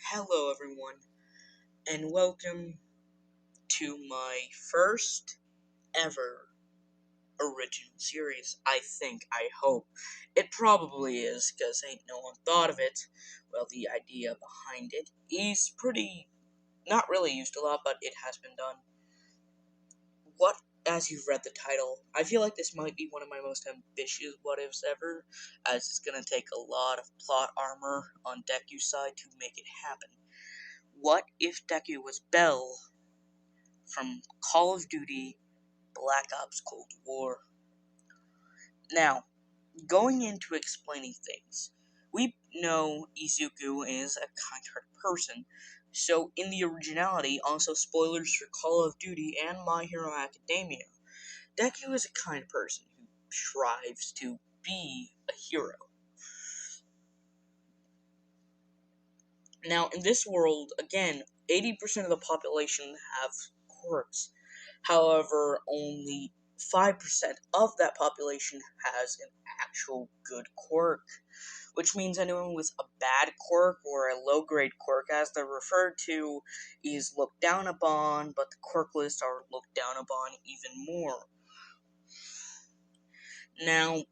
Hello, everyone, and welcome to my first ever original series. I hope. It probably is, because ain't no one thought of it. Well, the idea behind it is pretty, not really used a lot, but it has been done. As you've read the title, I feel like this might be one of my most ambitious what-ifs ever, as it's gonna take a lot of plot armor on Deku's side to make it happen. What if Deku was Bell from Call of Duty Black Ops Cold War? Now, going into explaining things, we know Izuku is a kind-hearted person, so in the originality, also spoilers for Call of Duty and My Hero Academia, Deku is a kind person who strives to be a hero. Now, in this world, again, 80% of the population have quirks. However, only 5% of that population has an actual good quirk, which means anyone with a bad quirk or a low-grade quirk, as they're referred to, is looked down upon, but the quirkless are looked down upon even more. Now,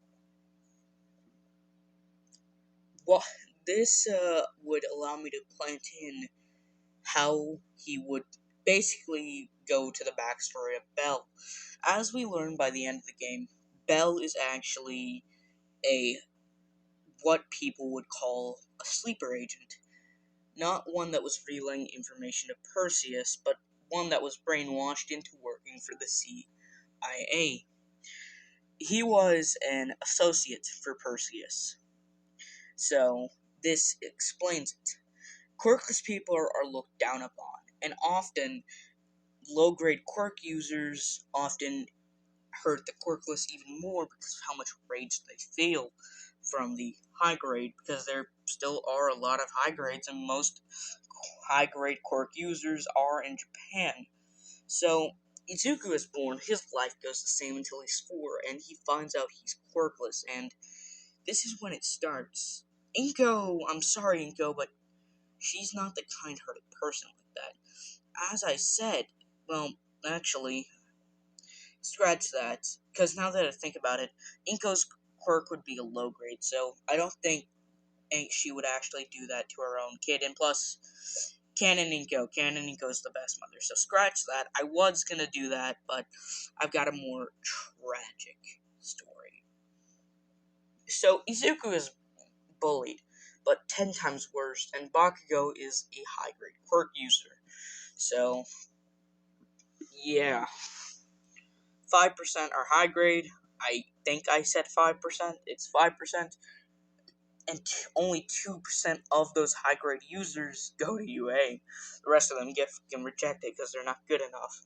what this would allow me to plant in how he would basically go to the backstory of Bell. As we learn by the end of the game, Bell is actually a what people would call a sleeper agent. Not one that was relaying information to Perseus, but one that was brainwashed into working for the CIA. He was an associate for Perseus. So, this explains it. Quirkless people are looked down upon, and often low-grade quirk users often hurt the quirkless even more because of how much rage they feel from the high grade, because there still are a lot of high grades, and most high grade quirk users are in Japan. So, Izuku is born, his life goes the same until he's 4, and he finds out he's quirkless, and this is when it starts. Inko, I'm sorry, Inko, but she's not the kind-hearted person like that. As I said, well, actually, scratch that, because now that I think about it, Inko's quirk would be a low grade, so I don't think she would actually do that to her own kid, and plus, Canon Inko's the best mother, so scratch that. I was gonna do that, but I've got a more tragic story. So, Izuku is bullied, but 10 times worse, and Bakugo is a high grade quirk user. So, yeah. 5% are high grade. I think I said 5%. It's 5%. And only 2% of those high grade users go to UA. The rest of them get fucking rejected because they're not good enough.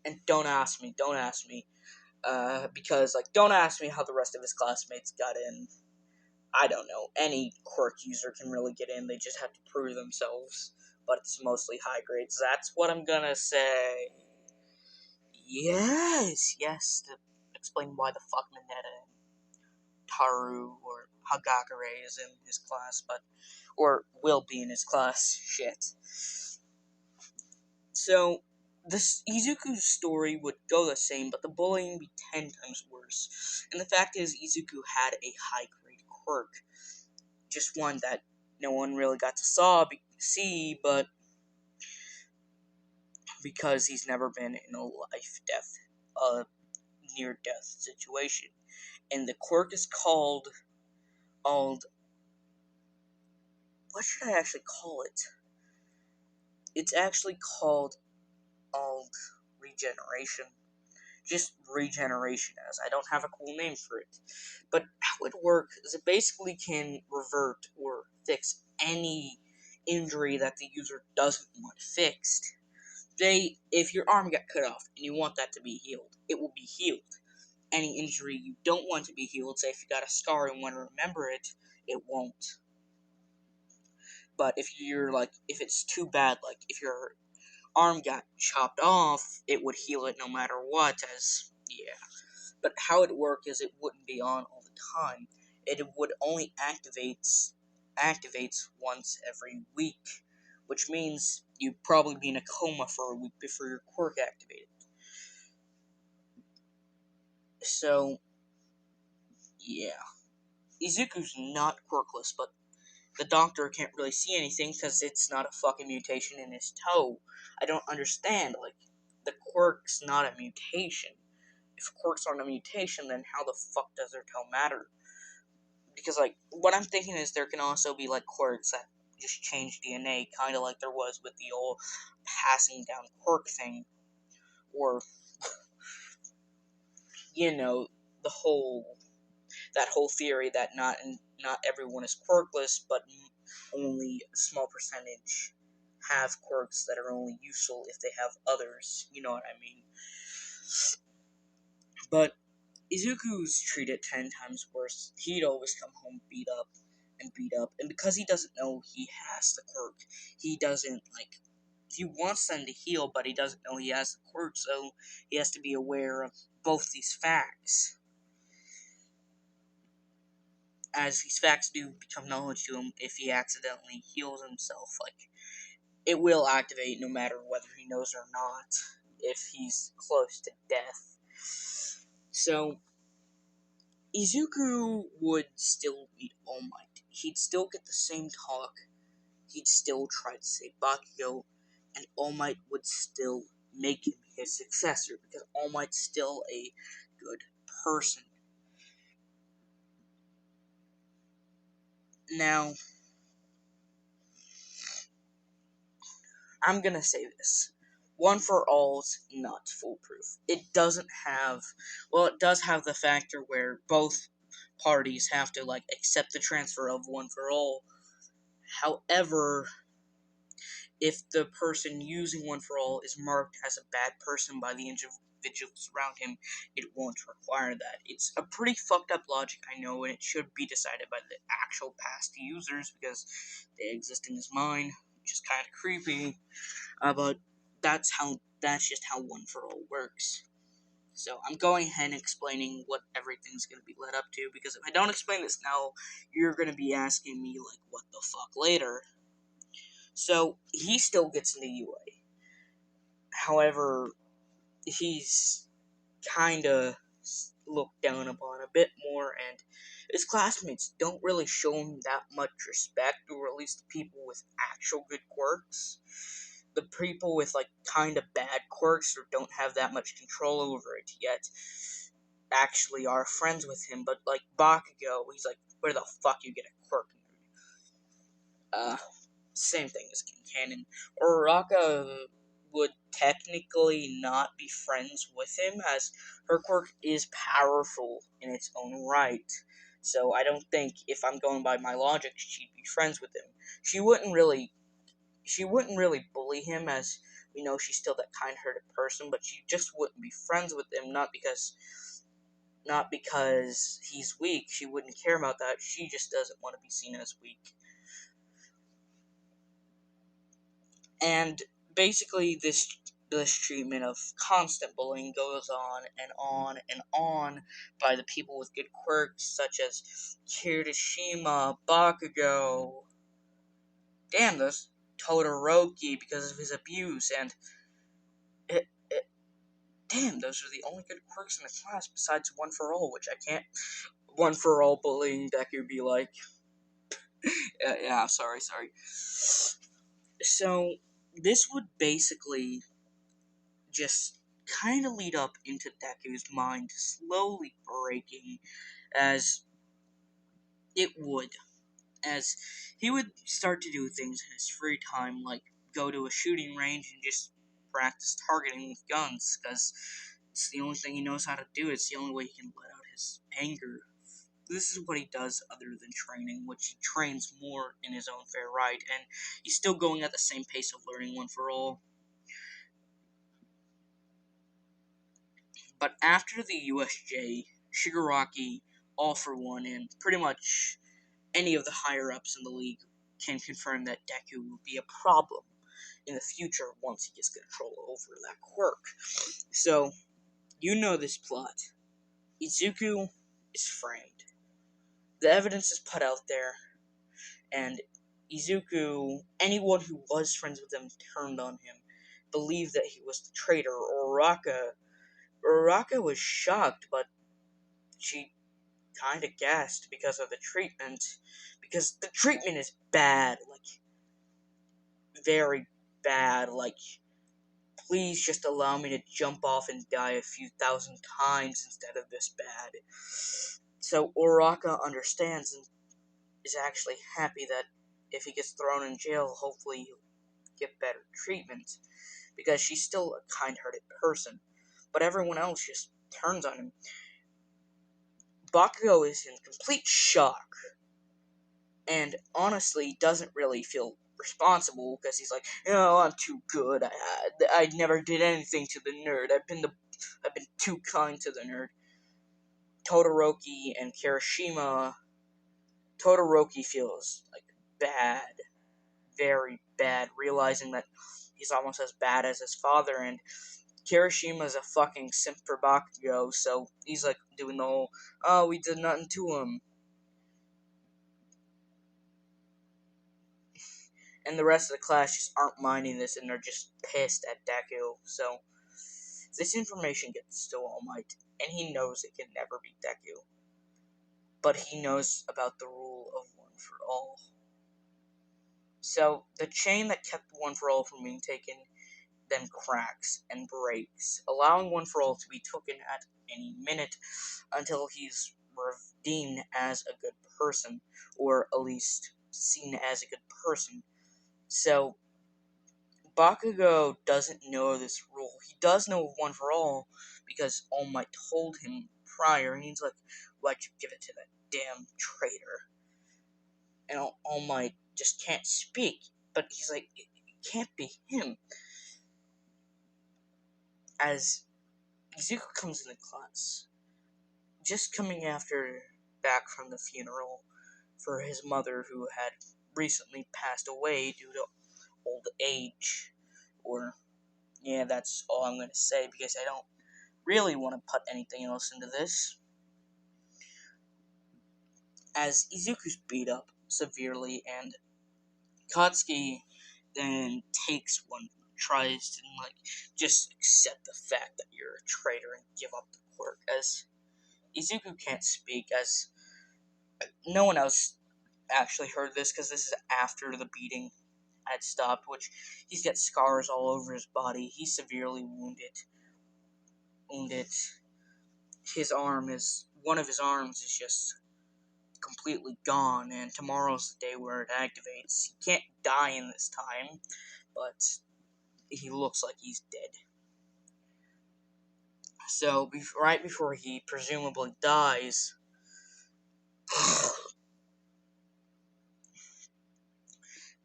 And don't ask me. Because, don't ask me how the rest of his classmates got in. I don't know. Any quirk user can really get in. They just have to prove themselves. But it's mostly high grades. That's what I'm gonna say. Yes, to explain why the fuck Mineta and Taru or Hagakure is in his class, or will be in his class. Shit. So, this Izuku's story would go the same, but the bullying would be 10 times worse. And the fact is, Izuku had a high-grade quirk. Just one that no one really got to see, but because he's never been in a life-death, near-death situation. And the quirk is called, what should I actually call it? It's actually called regeneration. Just regeneration, as I don't have a cool name for it. But how it works is it basically can revert or fix any injury that the user doesn't want fixed. If your arm got cut off and you want that to be healed, it will be healed. Any injury you don't want to be healed, say if you got a scar and want to remember it, it won't. But if it's too bad, if your arm got chopped off, it would heal it no matter what, But how it worked is it wouldn't be on all the time. it would only activates once every week, which means you'd probably be in a coma for a week before your quirk activated. So, yeah. Izuku's not quirkless, but the doctor can't really see anything because it's not a fucking mutation in his toe. I don't understand. Like, the quirk's not a mutation. If quirks aren't a mutation, then how the fuck does their toe matter? Because, like, what I'm thinking is there can also be, like, quirks that just change DNA, kind of like there was with the old passing down quirk thing. Or, you know, the whole that whole theory that not everyone is quirkless, but only a small percentage have quirks that are only useful if they have others. You know what I mean? But Izuku's treated 10 times worse. He'd always come home beat up and beat up, and because he doesn't know he has the quirk, he doesn't like. He wants them to heal, but he doesn't know he has the quirk, so he has to be aware of both these facts. As these facts do become knowledge to him, if he accidentally heals himself, like, it will activate no matter whether he knows or not, if he's close to death. So, Izuku would still meet All Might. He'd still get the same talk, he'd still try to save Bakugo, and All Might would still make him his successor, because All Might's still a good person. Now, I'm gonna say this. One for All's not foolproof. It doesn't have, well, it does have the factor where both parties have to, like, accept the transfer of One for All. However, if the person using One for All is marked as a bad person by the individuals around him, it won't require that. It's a pretty fucked up logic, I know, and it should be decided by the actual past users, because they exist in his mind, which is kind of creepy. But that's just how One for All works. So I'm going ahead and explaining what everything's going to be led up to, because if I don't explain this now, you're going to be asking me, like, what the fuck later. So he still gets into UA. However, he's kinda looked down upon a bit more, and his classmates don't really show him that much respect, or at least the people with actual good quirks. The people with, like, kind of bad quirks or don't have that much control over it yet actually are friends with him, but, like, Bakugo, he's like, where the fuck you get a quirk? Same thing as King Cannon. Uraraka would technically not be friends with him, as her quirk is powerful in its own right. So I don't think, if I'm going by my logic, she'd be friends with him. She wouldn't really bully him, as we know she's still that kind-hearted person, but she just wouldn't be friends with him, not because he's weak. She wouldn't care about that. She just doesn't want to be seen as weak. And basically, this treatment of constant bullying goes on and on and on by the people with good quirks, such as Kirishima, Bakugo, damn, those Todoroki, because of his abuse, and damn, those are the only good quirks in the class besides One for All, which I can't One for All bullying Deku be like. Yeah, sorry. So, this would basically just kind of lead up into Deku's mind slowly breaking, as it would, as he would start to do things in his free time, like go to a shooting range and just practice targeting with guns, because it's the only thing he knows how to do. It's the only way he can let out his anger. This is what he does other than training, which he trains more in his own fair right, and he's still going at the same pace of learning One for All. But after the USJ, Shigaraki, All for One, and pretty much any of the higher-ups in the league can confirm that Deku will be a problem in the future once he gets control over that quirk. So, you know this plot. Izuku is framed. The evidence is put out there, and Izuku, anyone who was friends with him, turned on him, believed that he was the traitor. Uraraka was shocked, but she kind of gasped because of the treatment. Because the treatment is bad, like, very bad. Like, please just allow me to jump off and die a few thousand times instead of this bad. So Uraraka understands and is actually happy that if he gets thrown in jail, hopefully he'll get better treatment. Because she's still a kind-hearted person. But everyone else just turns on him. Bakugo is in complete shock. And honestly doesn't really feel responsible because he's like, I'm too good. I never did anything to the nerd. I've been too kind to the nerd. Todoroki and Kirishima. Todoroki feels like bad, very bad, realizing that he's almost as bad as his father, and Kirishima's a fucking simp for Bakugo, so he's like doing the whole, oh, we did nothing to him. And the rest of the class just aren't minding this, and they're just pissed at Deku. So this information gets to All Might, and he knows it can never be Deku. But he knows about the rule of one for all. So the chain that kept one for all from being taken then cracks and breaks, allowing one for all to be taken at any minute until he's redeemed as a good person, or at least seen as a good person. So Bakugo doesn't know this rule. He does know one for all because All Might told him prior, and he's like, why'd you give it to that damn traitor? And All Might just can't speak, but he's like, it can't be him. As Izuku comes into class, just coming back from the funeral for his mother who had recently passed away due to old age, or, yeah, that's all I'm going to say because I don't really want to put anything else into this. As Izuku's beat up severely, and Katsuki then takes one, tries to, like, just accept the fact that you're a traitor and give up the quirk, as Izuku can't speak, as no one else actually heard this, because this is after the beating had stopped, which he's got scars all over his body. He's severely wounded. One of his arms is just completely gone, and tomorrow's the day where it activates. He can't die in this time, but he looks like he's dead. So, right before he presumably dies,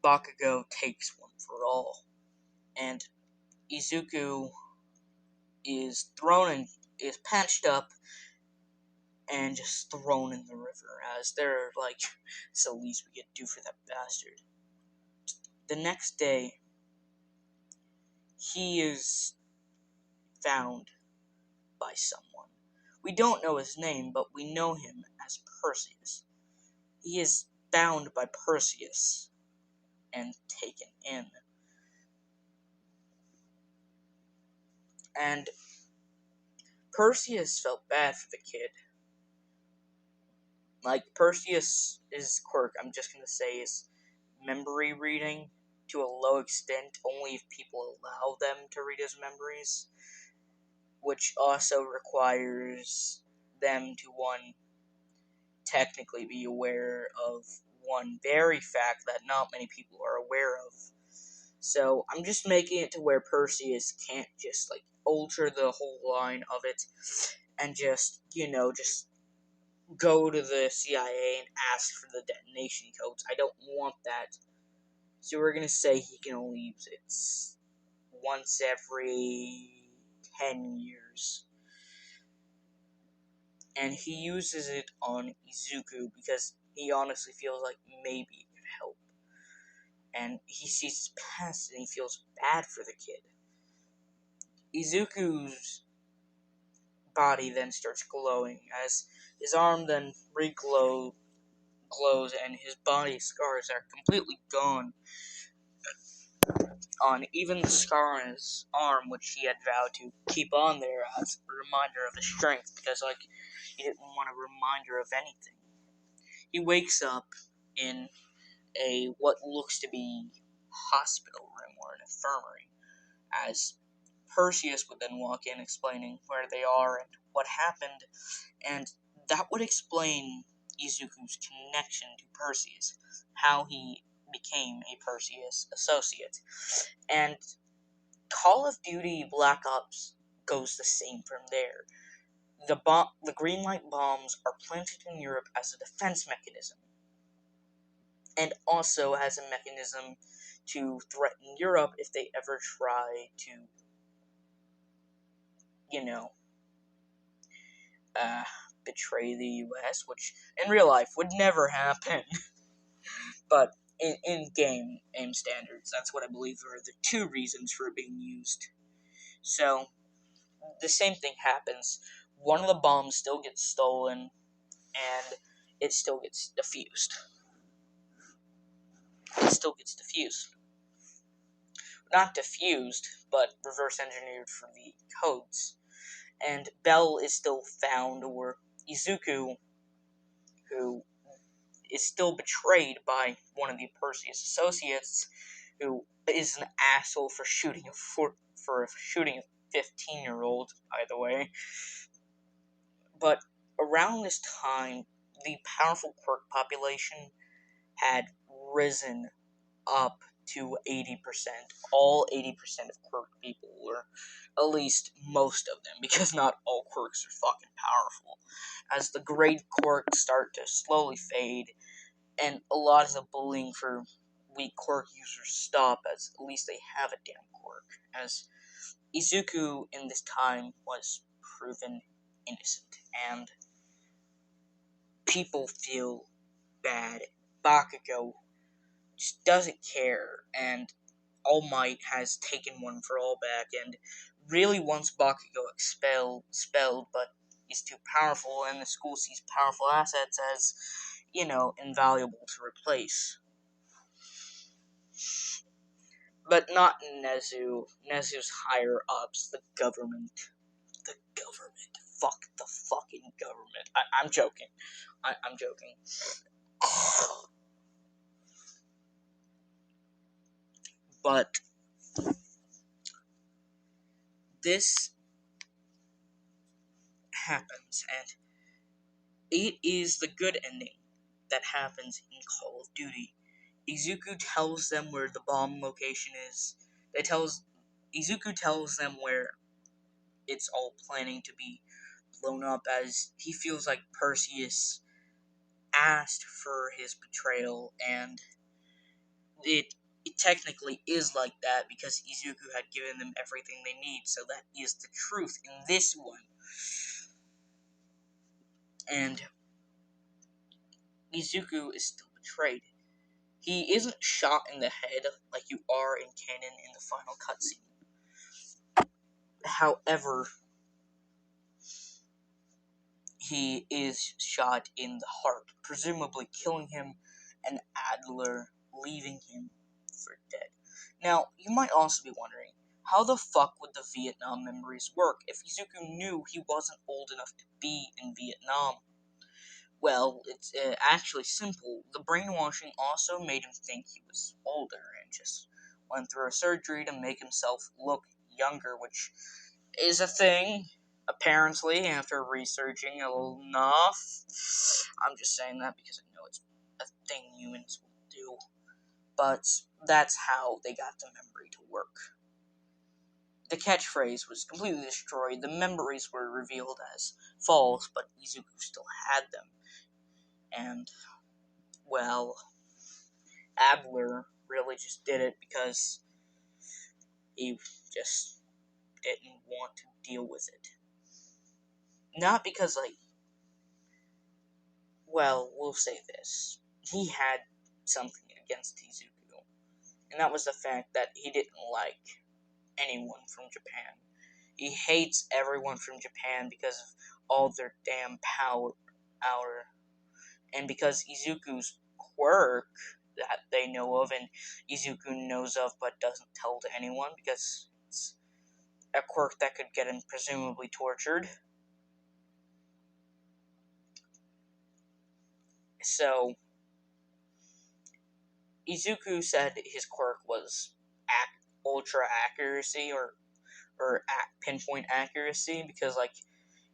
Bakugo takes one for all, and Izuku is patched up and just thrown in the river, as they're like, it's the least we could do for that bastard. The next day, he is found by someone. We don't know his name, but we know him as Perseus. He is bound by Perseus and taken in. And Perseus felt bad for the kid. Like, Perseus' quirk, I'm just gonna say, is memory reading to a low extent, only if people allow them to read his memories, which also requires them to, one, technically be aware of one very fact that not many people are aware of. So I'm just making it to where Perseus can't just, like, alter the whole line of it and just, just go to the CIA and ask for the detonation codes. I don't want that. So we're gonna say he can only use it once every 10 years. And he uses it on Izuku because he honestly feels like maybe it could help. And he sees his past and he feels bad for the kid. Izuku's body then starts glowing as his arm then reglows clothes and his body scars are completely gone. On even the scar on his arm, which he had vowed to keep on there as a reminder of his strength, because, like, he didn't want a reminder of anything. He wakes up in a what looks to be hospital room or an infirmary, as Perseus would then walk in explaining where they are and what happened, and that would explain Izuku's connection to Perseus, how he became a Perseus associate. And Call of Duty Black Ops goes the same from there. The green light bombs are planted in Europe as a defense mechanism, and also as a mechanism to threaten Europe if they ever try to, you know, uh, betray the US, which in real life would never happen. But in game aim standards, that's what I believe are the two reasons for it being used. So, the same thing happens. One of the bombs still gets stolen, and it still gets defused. It still gets defused. Not defused, but reverse engineered for the codes. And Bell is still found, or Izuku, who is still betrayed by one of the Perseus associates, who is an asshole for shooting a 15-year-old, by the way. But around this time, the powerful quirk population had risen up to 80%. All 80% of quirk people, or at least most of them, because not all quirks are fucking powerful. As the great quirks start to slowly fade, and a lot of the bullying for weak quirk users stop, as at least they have a damn quirk, as Izuku in this time was proven innocent, and people feel bad. Bakugo just doesn't care, and All Might has taken one for all back, and really wants Bakugo expelled, but he's too powerful, and the school sees powerful assets as, invaluable to replace. But not Nezu. Nezu's higher ups, the government. The government. Fuck the fucking government. I'm joking. I'm joking. But this happens, and it is the good ending that happens in Call of Duty. Izuku tells them where the bomb location is. Izuku tells them where it's all planning to be blown up, as he feels like Perseus asked for his betrayal, and it technically is like that because Izuku had given them everything they need, so that is the truth in this one. And Izuku is still betrayed. He isn't shot in the head like you are in canon in the final cutscene. However, he is shot in the heart, presumably killing him, and Adler leaving him for dead. Now, you might also be wondering, how the fuck would the Vietnam memories work if Izuku knew he wasn't old enough to be in Vietnam? Well, it's actually simple. The brainwashing also made him think he was older, and just went through a surgery to make himself look younger, which is a thing, apparently, after researching enough. I'm just saying that because I know it's a thing humans will do. But that's how they got the memory to work. The catchphrase was completely destroyed, the memories were revealed as false, but Izuku still had them. And, well, Adler really just did it because he just didn't want to deal with it. Not because, we'll say this. He had something against Izuku, and that was the fact that he didn't like anyone from Japan. He hates everyone from Japan because of all their damn power, And because Izuku's quirk that they know of, and Izuku knows of but doesn't tell to anyone because it's a quirk that could get him presumably tortured. So, Izuku said his quirk was ultra accuracy or pinpoint accuracy because, like,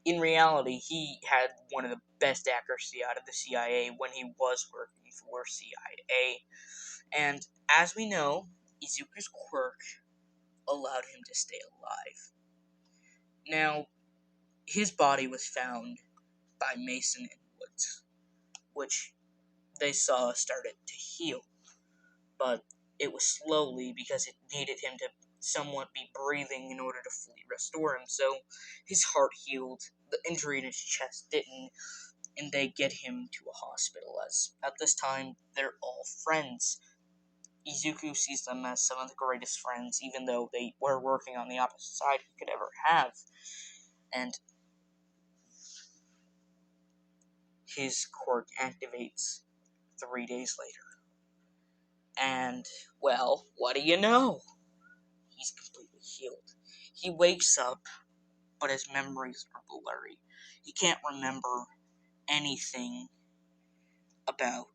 in reality, he had one of the best accuracy out of the CIA when he was working for CIA. And as we know, Izuku's quirk allowed him to stay alive. Now, his body was found by Mason and Woods, which they saw started to heal, but it was slowly because it needed him to somewhat be breathing in order to fully restore him. So his heart healed, the injury in his chest didn't, and they get him to a hospital. As at this time, they're all friends. Izuku sees them as some of the greatest friends, even though they were working on the opposite side he could ever have. And his quirk activates 3 days later. And, well, what do you know? He's completely healed. He wakes up, but his memories are blurry. He can't remember anything about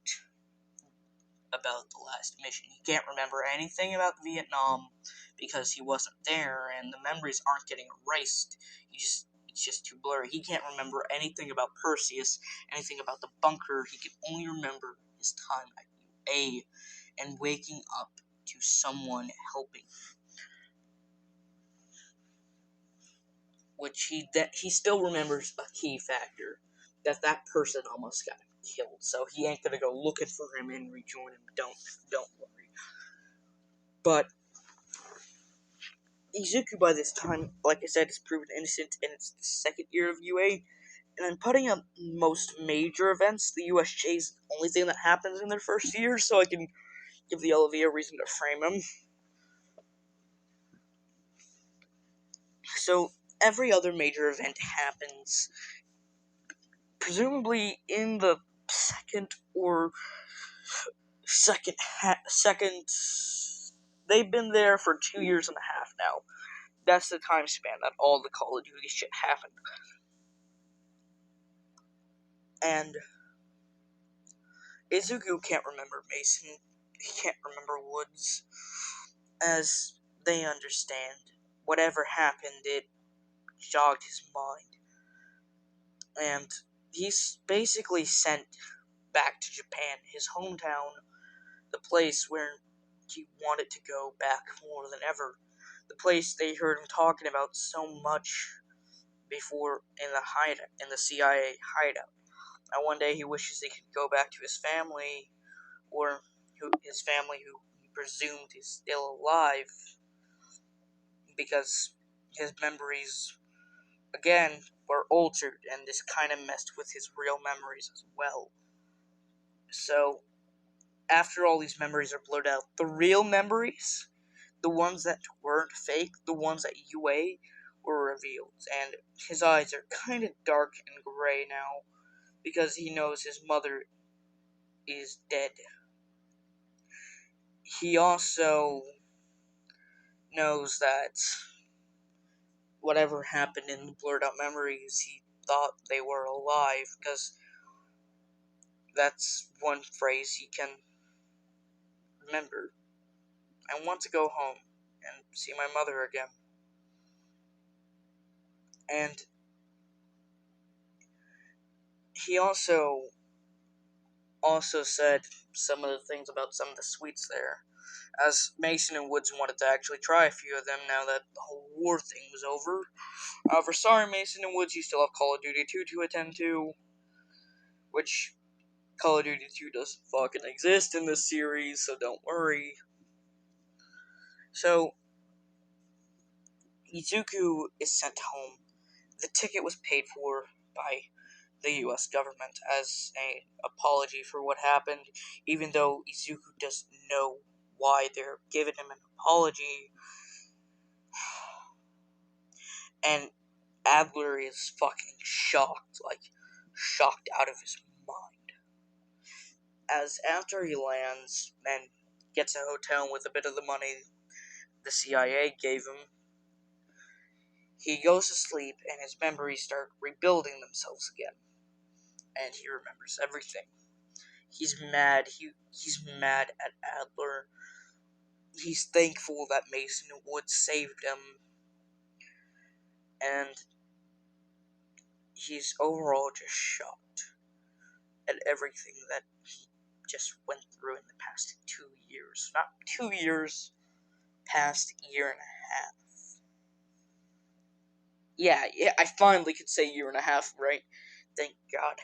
the last mission. He can't remember anything about Vietnam because he wasn't there, and the memories aren't getting erased. It's just too blurry. He can't remember anything about Perseus, anything about the bunker. He can only remember his time at UA and waking up to someone helping, which he still remembers a key factor, that person almost got killed, so he ain't gonna go looking for him and rejoin him. Don't worry. But Izuku, by this time, like I said, is proven innocent, and it's the second year of UA. And I'm putting up most major events. The USJ is the only thing that happens in their first year, so I can give the LV a reason to frame him. So every other major event happens, presumably in the second or second. They've been there for 2 years and a half now. That's the time span that all the Call of Duty shit happened. And Izuku can't remember Mason. He can't remember Woods. As they understand, whatever happened, it jogged his mind. And he's basically sent back to Japan, his hometown, the place where he wanted to go back more than ever. The place they heard him talking about so much before in the CIA hideout. And one day he wishes he could go back to his family, or his family who he presumed is still alive, because his memories, again, were altered, and this kind of messed with his real memories as well. So, after all these memories are blurred out, the real memories, the ones that weren't fake, the ones at UA, were revealed, and his eyes are kind of dark and gray now, because he knows his mother is dead. He also knows that whatever happened in the blurred out memories, he thought they were alive, because that's one phrase he can remember. I want to go home and see my mother again. And he also said some of the things about some of the sweets there, as Mason and Woods wanted to actually try a few of them now that the whole war thing was over. However, sorry Mason and Woods, you still have Call of Duty 2 to attend to, which Call of Duty 2 doesn't fucking exist in this series, so don't worry. So, Izuku is sent home. The ticket was paid for by the US government as an apology for what happened, even though Izuku doesn't know why they're giving him an apology. And Adler is fucking shocked out of his mind. as after he lands and gets a hotel with a bit of the money the CIA gave him, he goes to sleep and his memories start rebuilding themselves again. And he remembers everything. He's mad. He's mad at Adler. He's thankful that Mason Woods saved him. And he's overall just shocked at everything that he just went through in the past 2 years. Not 2 years, past year and a half. Yeah, I finally could say year and a half, right? Thank God.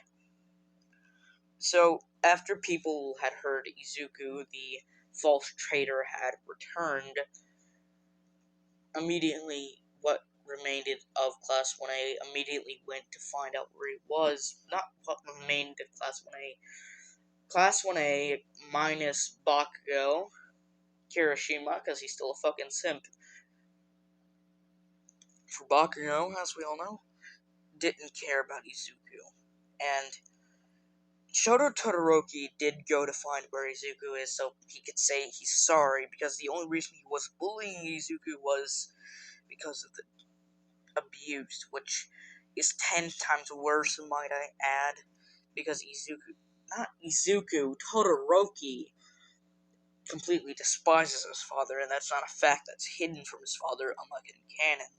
So, after people had heard Izuku, the false traitor, had returned, immediately what remained of Class 1A immediately went to find out where he was. Not what remained of Class 1A. Class 1A minus Bakugo, Kirishima, because he's still a fucking simp. For Bakugo, as we all know, didn't care about Izuku. And Shoto Todoroki did go to find where Izuku is so he could say he's sorry, because the only reason he was bullying Izuku was because of the abuse, which is 10 times worse, might I add, because Todoroki completely despises his father, and that's not a fact that's hidden from his father, unlike in canon.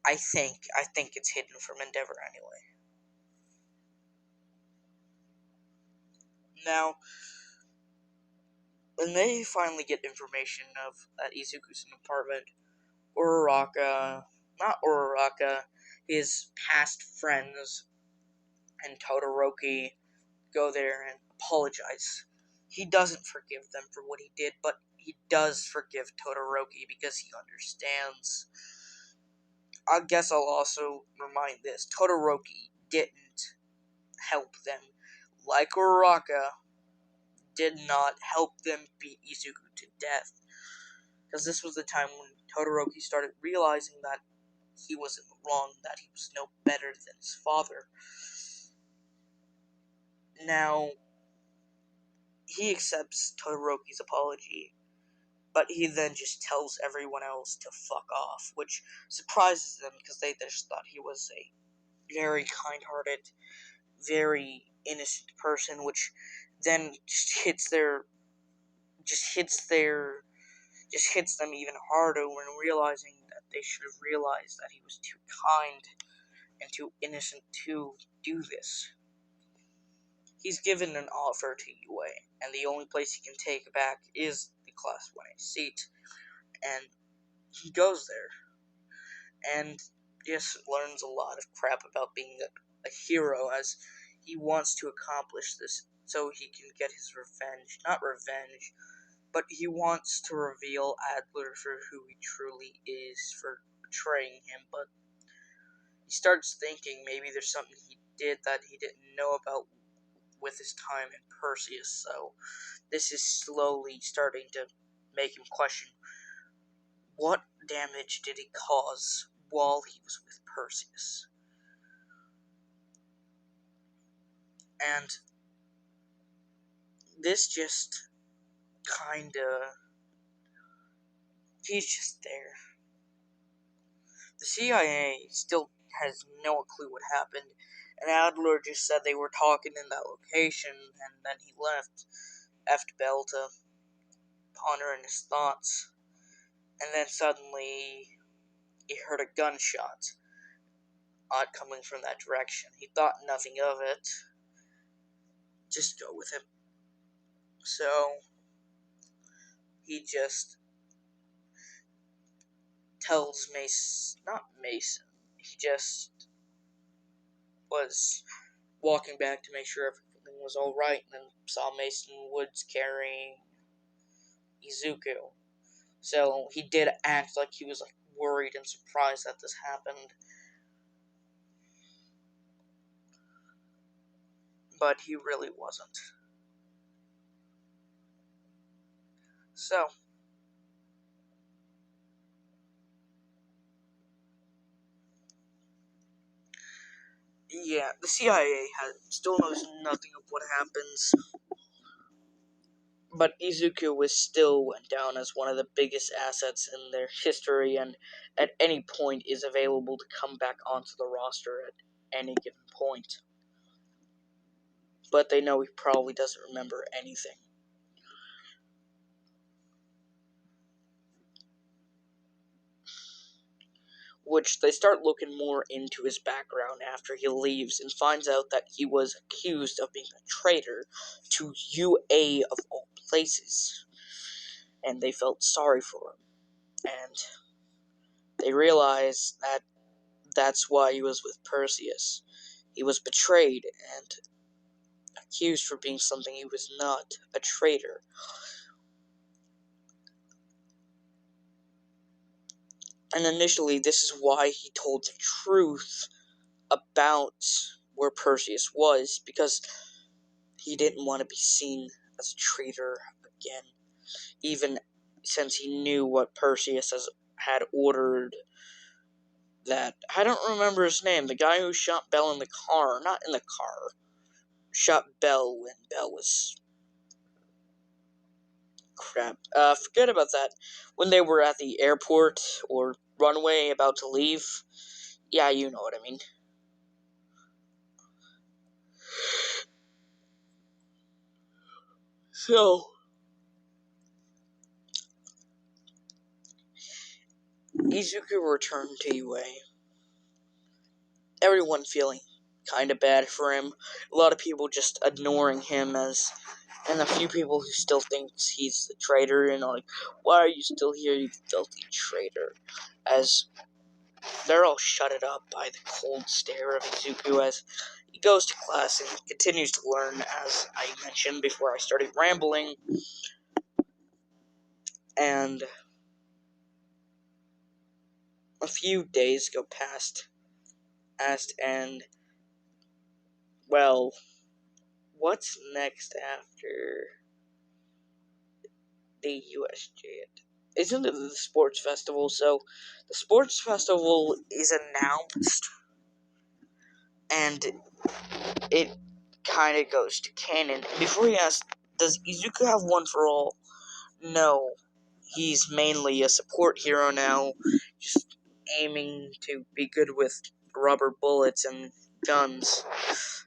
I think it's hidden from Endeavor anyway. Now, when they finally get information of that Izuku's in an apartment, his past friends, and Todoroki go there and apologize. He doesn't forgive them for what he did, but he does forgive Todoroki because he understands. I guess I'll also remind this, Todoroki didn't help them. Like Uraraka did not help them beat Izuku to death. Because this was the time when Todoroki started realizing that he wasn't wrong, that he was no better than his father. Now, he accepts Todoroki's apology, but he then just tells everyone else to fuck off, which surprises them because they just thought he was a very kind-hearted, very innocent person, which then just hits them even harder when realizing that they should have realized that he was too kind and too innocent to do this. He's given an offer to UA, and the only place he can take back is the Class 1A seat, and he goes there, and just learns a lot of crap about being a hero, as he wants to accomplish this so he can get his revenge. Not revenge, but he wants to reveal Adler for who he truly is, for betraying him, but he starts thinking maybe there's something he did that he didn't know about with his time in Perseus, so this is slowly starting to make him question what damage did he cause while he was with Perseus. And this just kinda, he's just there. The CIA still has no clue what happened, and Adler just said they were talking in that location, and then he left Bell to ponder in his thoughts, and then suddenly he heard a gunshot coming from that direction. He thought nothing of it, just go with him. So he just tells Mason, he just was walking back to make sure everything was alright, and then saw Mason Woods carrying Izuku. So he did act like he was worried and surprised that this happened. But he really wasn't. So, Yeah, the CIA still knows nothing of what happens, but Izuku was still went down as one of the biggest assets in their history, and at any point is available to come back onto the roster at any given point. But they know he probably doesn't remember anything. Which they start looking more into his background after he leaves and finds out that he was accused of being a traitor to UA of all places. And they felt sorry for him. And they realize that that's why he was with Perseus. He was betrayed and accused for being something he was not, a traitor. And initially, this is why he told the truth about where Perseus was, because he didn't want to be seen as a traitor again, even since he knew what Perseus had ordered. That, I don't remember his name, the guy who shot Bell in the car, not in the car, shot Bell when Bell was, crap, forget about that, when they were at the airport, or runway, about to leave, yeah, you know what I mean. So, Izuku returned to UA, everyone feeling kind of bad for him, a lot of people just ignoring him as, and a few people who still thinks he's the traitor, and like, why are you still here, you filthy traitor, as they're all shutted up by the cold stare of Izuku as he goes to class and continues to learn, as I mentioned before I started rambling, and a few days go past, and, well, what's next after the USJ? Isn't it the sports festival? So, the sports festival is announced, and it kind of goes to canon. Before he asks, does Izuku have one for all? No. He's mainly a support hero now, just aiming to be good with rubber bullets and guns.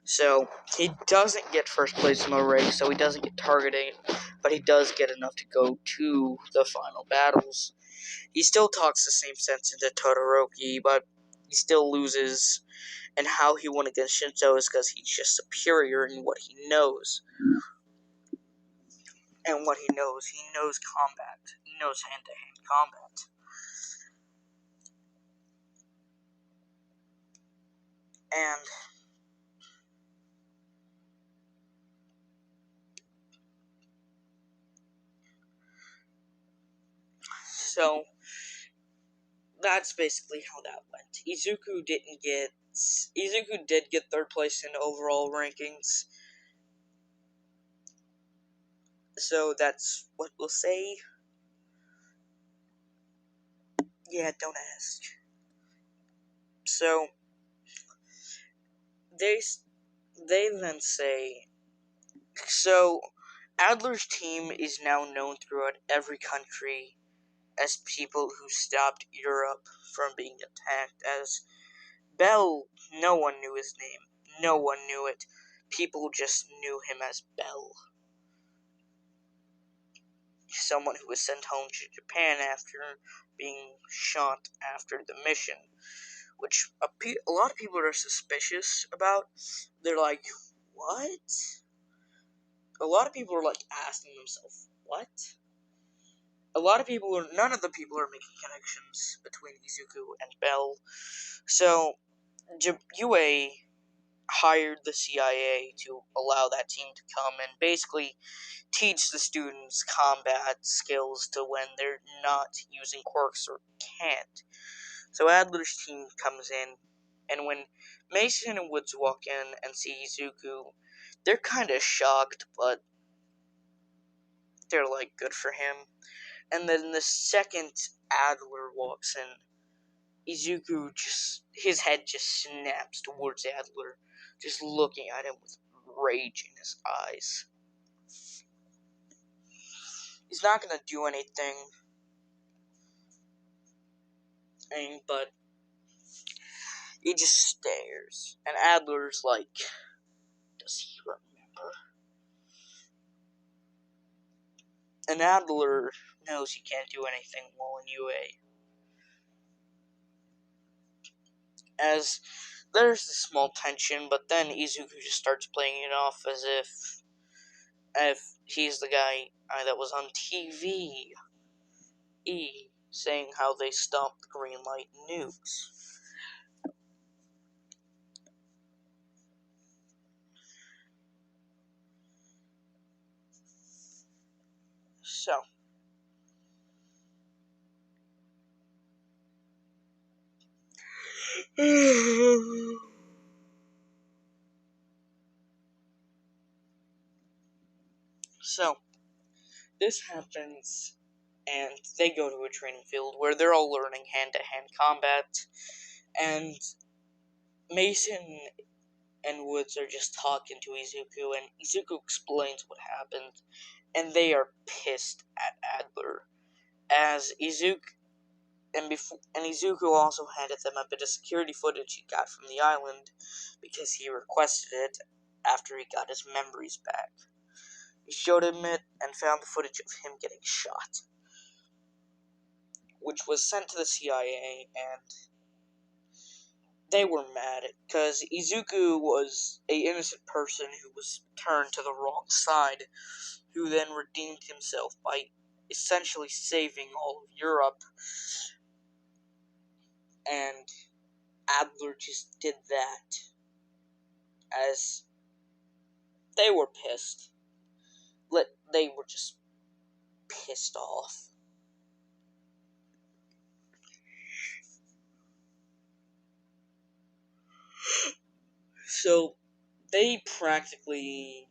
So, he doesn't get first place in the race, so he doesn't get targeted, but he does get enough to go to the final battles. He still talks the same sense into Todoroki, but he still loses, and how he won against Shinzo is because he's just superior in what he knows. And what he knows combat. He knows hand-to-hand combat. And so that's basically how that went. Izuku did get third place in overall rankings. So that's what we'll say. Yeah, don't ask. So they then say, so Adler's team is now known throughout every country as people who stopped Europe from being attacked. As Bell, no one knew his name. No one knew it. People just knew him as Bell. Someone who was sent home to Japan after being shot after the mission. Which a lot of people are suspicious about. They're like, what? A lot of people are like asking themselves, what? None of the people are making connections between Izuku and Bell. So, UA hired the CIA to allow that team to come and basically teach the students combat skills to when they're not using quirks or can't. So Adler's team comes in, and when Mason and Woods walk in and see Izuku, they're kind of shocked, but they're like, good for him. And then the second Adler walks in, Izuku his head just snaps towards Adler, just looking at him with rage in his eyes. He's not gonna do anything, but he just stares. And Adler's like, does he remember? And Adler knows he can't do anything while in UA. As there's this small tension, but then Izuku just starts playing it off as if he's the guy that was on TV, saying how they stopped the green light nukes. So, so this happens, and they go to a training field where they're all learning hand-to-hand combat, and Mason and Woods are just talking to Izuku, and Izuku explains what happened, and they are pissed at Adler, as Izuku also handed them a bit of security footage he got from the island, because he requested it after he got his memories back. He showed him it, and found the footage of him getting shot, which was sent to the CIA, and they were mad, because Izuku was an innocent person who was turned to the wrong side, who then redeemed himself by essentially saving all of Europe, and Adler just did that, as they were pissed. They were just pissed off. So, they practically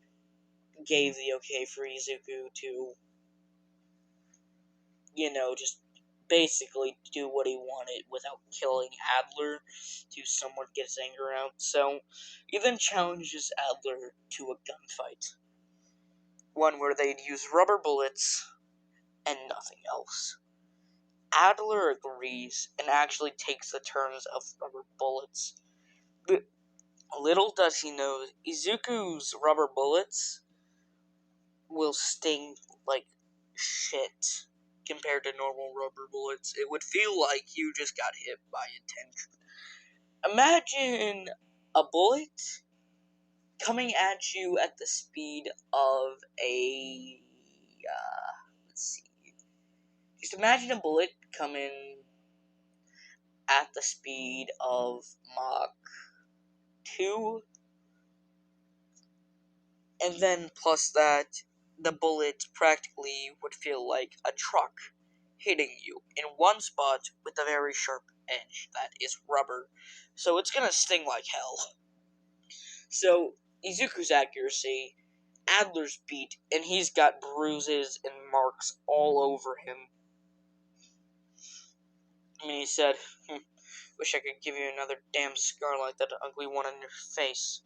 gave the okay for Izuku to, just basically do what he wanted without killing Adler to somewhat get his anger out. So, he then challenges Adler to a gunfight. One where they'd use rubber bullets and nothing else. Adler agrees and actually takes the turns of rubber bullets. But little does he know, Izuku's rubber bullets will sting like shit compared to normal rubber bullets. It would feel like you just got hit by a 10. Imagine a bullet coming at you at the speed of a, let's see. Just imagine a bullet coming at the speed of Mach 2, and then plus that, the bullet practically would feel like a truck hitting you in one spot with a very sharp edge that is rubber. So it's gonna sting like hell. So, Izuku's accuracy, Adler's beat, and he's got bruises and marks all over him. I mean, he said, wish I could give you another damn scar like that ugly one on your face.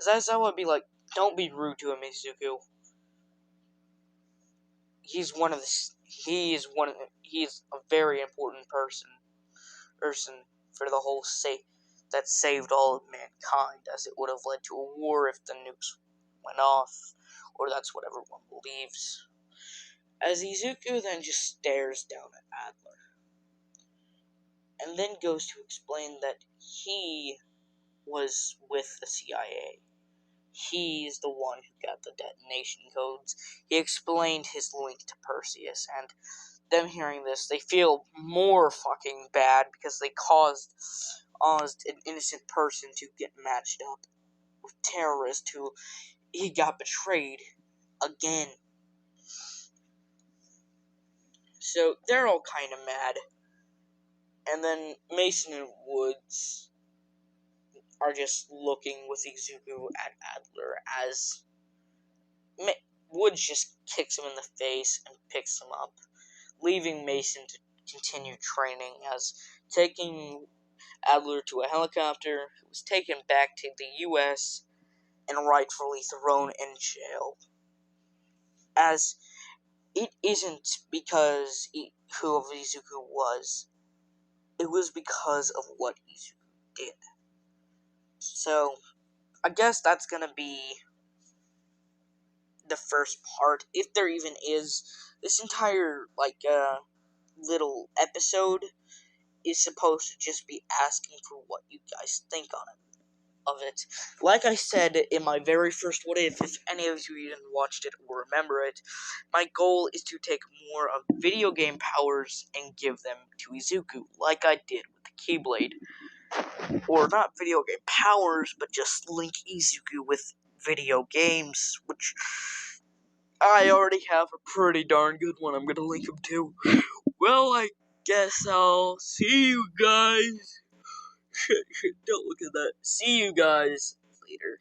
As I would be like, don't be rude to him, Izuku. He is a very important person for the whole that saved all of mankind, as it would have led to a war if the nukes went off, or that's what everyone believes. As Izuku then just stares down at Adler, and then goes to explain that he was with the CIA. He's the one who got the detonation codes. He explained his link to Perseus, and them hearing this, they feel more fucking bad because they caused an innocent person to get matched up with terrorists who he got betrayed again. So they're all kind of mad. And then Mason and Woods are just looking with Izuku at Adler as Woods just kicks him in the face and picks him up, leaving Mason to continue training, as taking Adler to a helicopter, who was taken back to the U.S. and rightfully thrown in jail. As it isn't because who Izuku was, it was because of what Izuku did. So, I guess that's gonna be the first part, if there even is. This entire, little episode is supposed to just be asking for what you guys think on it. Of it. Like I said in my very first What If any of you didn't watch it or remember it, my goal is to take more of video game powers and give them to Izuku, like I did with the Keyblade. Or not video game powers, but just link Izuku with video games, which I already have a pretty darn good one I'm gonna link him to. Well, I guess I'll see you guys. Shit, don't look at that. See you guys later.